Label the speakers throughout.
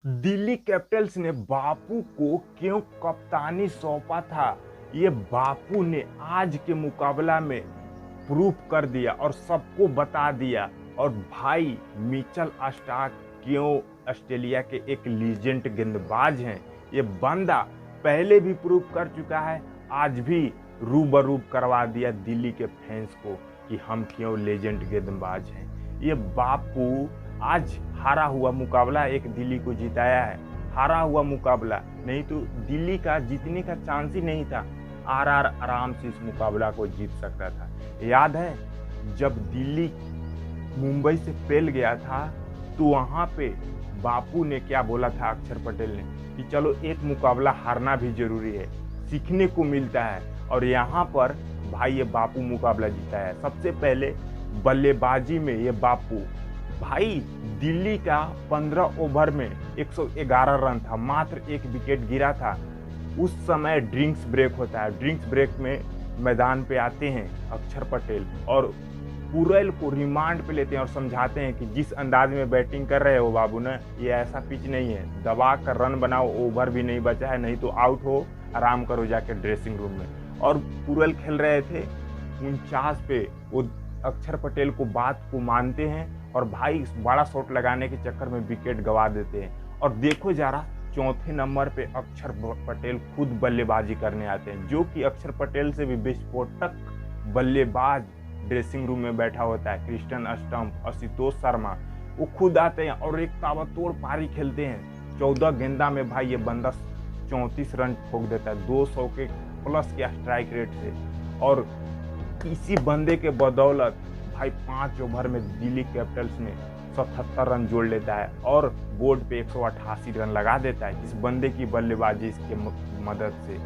Speaker 1: Delhi Capitals ने बापू को क्यों कप्तानी सौंपा था, ये बापू ने आज के मुकाबला में प्रूफ कर दिया और सबको बता दिया। और भाई मिचेल स्टार्क क्यों ऑस्ट्रेलिया के एक लीजेंड गेंदबाज हैं, ये बंदा पहले भी प्रूफ कर चुका है, आज भी रूबरू करवा दिया दिल्ली के फैंस को कि हम क्यों लेजेंड गेंदबाज हैं। ये बापू आज हारा हुआ मुकाबला एक दिल्ली को जिताया है। हारा हुआ मुकाबला नहीं तो दिल्ली का जीतने का चांस ही नहीं था। आरआर आराम से इस मुकाबला को जीत सकता था। याद है जब दिल्ली मुंबई से पेल गया था तो वहां पे बापू ने क्या बोला था, अक्षर पटेल ने, कि चलो एक मुकाबला हारना भी जरूरी है, सीखने को मिलता है। और यहाँ पर भाई ये बापू मुकाबला जीता है। सबसे पहले बल्लेबाजी में ये बापू भाई दिल्ली का 15 ओवर में 111 रन था, मात्र एक विकेट गिरा था। उस समय ड्रिंक्स ब्रेक होता है। ड्रिंक्स ब्रेक में मैदान पे आते हैं अक्षर पटेल और पुरेल को रिमांड पे लेते हैं और समझाते हैं कि जिस अंदाज में बैटिंग कर रहे हो बाबू ने, ये ऐसा पिच नहीं है, दबा कर रन बनाओ, ओवर भी नहीं बचा है, नहीं तो आउट हो, आराम करो जाके ड्रेसिंग रूम में। और पुरेल खेल रहे थे 49 पे, वो अक्षर पटेल को बात को मानते हैं और भाई बड़ा शॉट लगाने के चक्कर में विकेट गवा देते हैं। और देखो जरा चौथे नंबर पे अक्षर पटेल खुद बल्लेबाजी करने आते हैं, जो कि अक्षर पटेल से भी विस्फोटक बल्लेबाज ड्रेसिंग रूम में बैठा होता है क्रिस्टन स्टम्प, आशुतोष शर्मा, वो खुद आते हैं और एक ताबड़तोड़ पारी खेलते हैं। 14 गेंदा में भाई ये बंदा 34 रन ठोक देता है 200 के प्लस के स्ट्राइक रेट से। और इसी बंदे के बदौलत भाई 5 ओवर में दिल्ली कैपिटल्स ने 77 रन जोड़ लेता है और बोर्ड पे 188 रन लगा देता है इस बंदे की बल्लेबाजी इसके मदद से।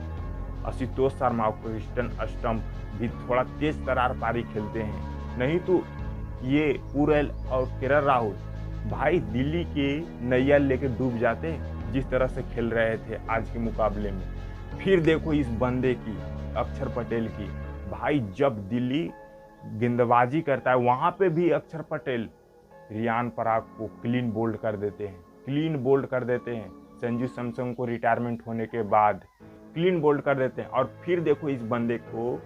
Speaker 1: आशुतोष शर्मा और क्रिस्टन स्टम्प भी थोड़ा तेज तरार पारी खेलते हैं, नहीं तो ये पुरेल और केएल राहुल भाई दिल्ली के नैया लेके डूब जाते जिस तरह से खेल रहे थे आज के मुकाबले में। फिर देखो इस बंदे की, अक्षर पटेल की, भाई जब दिल्ली गेंदबाजी करता है वहां पे भी अक्षर पटेल रियान पराग को क्लीन बोल्ड कर देते हैं, क्लीन बोल्ड कर देते हैं। संजू सैमसन को रिटायरमेंट होने के बाद क्लीन बोल्ड कर देते हैं। और फिर देखो इस बंदे को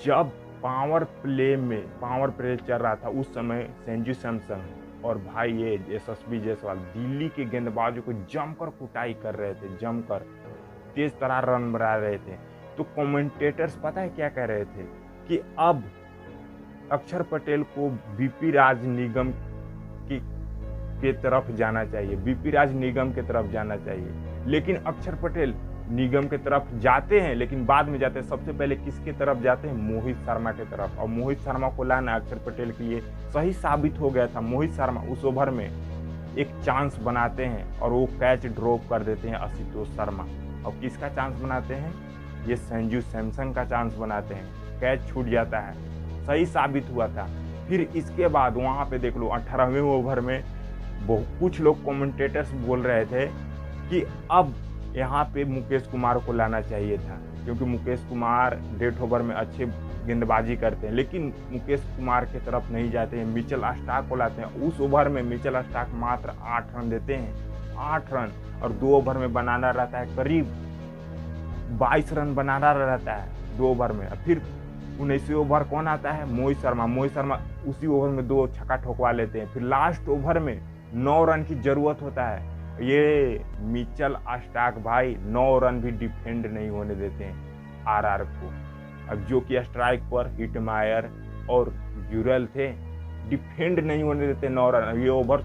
Speaker 1: जब पावर प्ले चल रहा था उस समय संजू सैमसन और भाई ये यशस्वी जायसवाल दिल्ली के गेंदबाजों को जमकर कुटाई कर रहे थे, जमकर तेज तरार रन बना रहे थे। तो कमेंटेटर्स पता है क्या कह रहे थे कि अब अक्षर पटेल को बीपी राज निगम के तरफ जाना चाहिए, बीपी राज निगम के तरफ जाना चाहिए। लेकिन अक्षर पटेल निगम के तरफ जाते हैं, लेकिन बाद में जाते हैं। सबसे पहले किसके तरफ जाते हैं? मोहित शर्मा के तरफ। और मोहित शर्मा को लाना अक्षर पटेल के लिए सही साबित हो गया था। मोहित शर्मा उस ओवर में एक चांस बनाते हैं और वो कैच ड्रॉप कर देते हैं आशुतोष शर्मा। और किसका चांस बनाते हैं? ये संजू सैमसन का चांस बनाते हैं, कैच छूट जाता है, सही साबित हुआ था। फिर इसके बाद वहां पे देख लो 18वें ओवर में कुछ लोग कमेंटेटर्स बोल रहे थे कि अब यहाँ पे मुकेश कुमार को लाना चाहिए था, क्योंकि मुकेश कुमार डेथ ओवर में अच्छे गेंदबाजी करते हैं। लेकिन मुकेश कुमार की तरफ नहीं जाते हैं, मिचेल स्टार्क को लाते हैं। उस ओवर में मिचेल स्टार्क मात्र 8 रन देते हैं, 8 रन, और 2 ओवर में बनाना रहता है करीब 22 रन बनाना रहता है 2 ओवर में। फिर 19वें ओवर कौन आता है? मोहित शर्मा। मोहित शर्मा उसी ओवर में 2 छक्का ठोकवा लेते हैं। फिर लास्ट ओवर में 9 रन की जरूरत होता है। ये मिचेल स्टार्क भाई 9 रन भी डिफेंड नहीं होने देते हैं आरआर को। अब जो कि स्ट्राइक पर हिटमायर और ड्यूरल थे, डिफेंड नहीं होने देते 9 रन।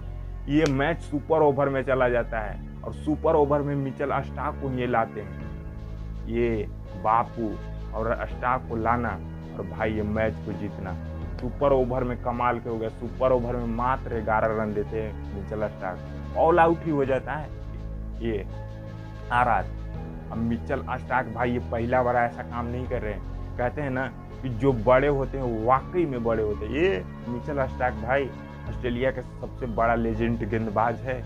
Speaker 1: ये मैच सुपर ओवर में चला जाता है और सुपर ओवर में मिचेल स्टार्क को ये लाते हैं, ये बापू और स्टार्क को लाना और भाई ये मैच को जीतना। सुपर ओवर में कमाल के हो गया। सुपर ओवर में मात्र 11 रन देते हैं मिचेल स्टार्क, ऑल आउट ही हो जाता है ये आरआर। अब मिचेल स्टार्क भाई ये पहला बार ऐसा काम नहीं कर रहे हैं। कहते हैं ना कि जो बड़े होते हैं वाकई में बड़े होते हैं। ये मिचेल स्टार्क भाई ऑस्ट्रेलिया का सबसे बड़ा लेजेंड गेंदबाज है।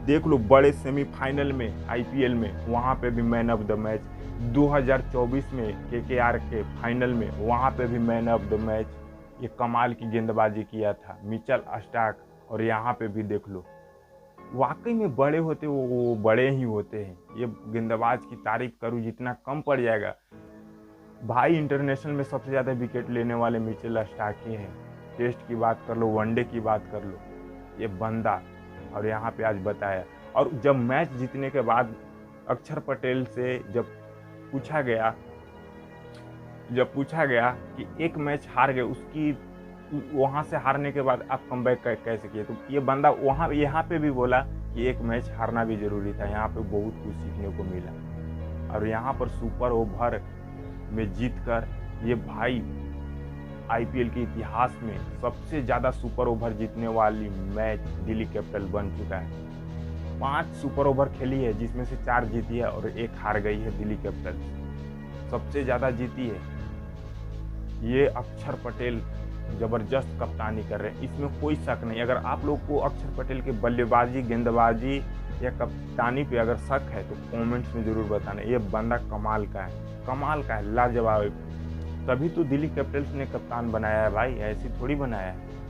Speaker 1: देख लो बड़े सेमीफाइनल में आईपीएल में, वहाँ पे भी मैन ऑफ द मैच। 2024 में केकेआर के फाइनल में वहाँ पे भी मैन ऑफ द मैच। ये कमाल की गेंदबाजी किया था मिचेल स्टार्क। और यहाँ पे भी देख लो वाकई में बड़े होते वो बड़े ही होते हैं। ये गेंदबाज की तारीफ करूँ जितना कम पड़ जाएगा। भाई इंटरनेशनल में सबसे ज़्यादा विकेट लेने वाले मिचेल स्टार्क ही हैं। टेस्ट की बात कर लो, वनडे की बात कर लो, ये बंदा। और यहाँ पे आज बताया। और जब मैच जीतने के बाद अक्षर पटेल से जब पूछा गया कि एक मैच हार गए, उसकी वहाँ से हारने के बाद आप कमबैक कैसे किए, तो ये बंदा यहाँ पे भी बोला कि एक मैच हारना भी जरूरी था। यहाँ पे बहुत कुछ सीखने को मिला। और यहाँ पर सुपर ओवर में जीतकर ये भाई आईपीएल के इतिहास में सबसे ज़्यादा सुपर ओवर जीतने वाली मैच दिल्ली कैपिटल बन चुका है। 5 सुपर ओवर खेली है जिसमें से 4 जीती है और 1 हार गई है दिल्ली कैपिटल। सबसे ज़्यादा जीती है। ये अक्षर पटेल ज़बरदस्त कप्तानी कर रहे हैं, इसमें कोई शक नहीं। अगर आप लोग को अक्षर पटेल के बल्लेबाजी, गेंदबाजी या कप्तानी पे अगर शक है तो कमेंट्स में ज़रूर बताना। ये बंदा कमाल का है, लाजवाब। तभी तो दिल्ली कैपिटल्स ने कप्तान बनाया है भाई, ऐसे थोड़ी बनाया है।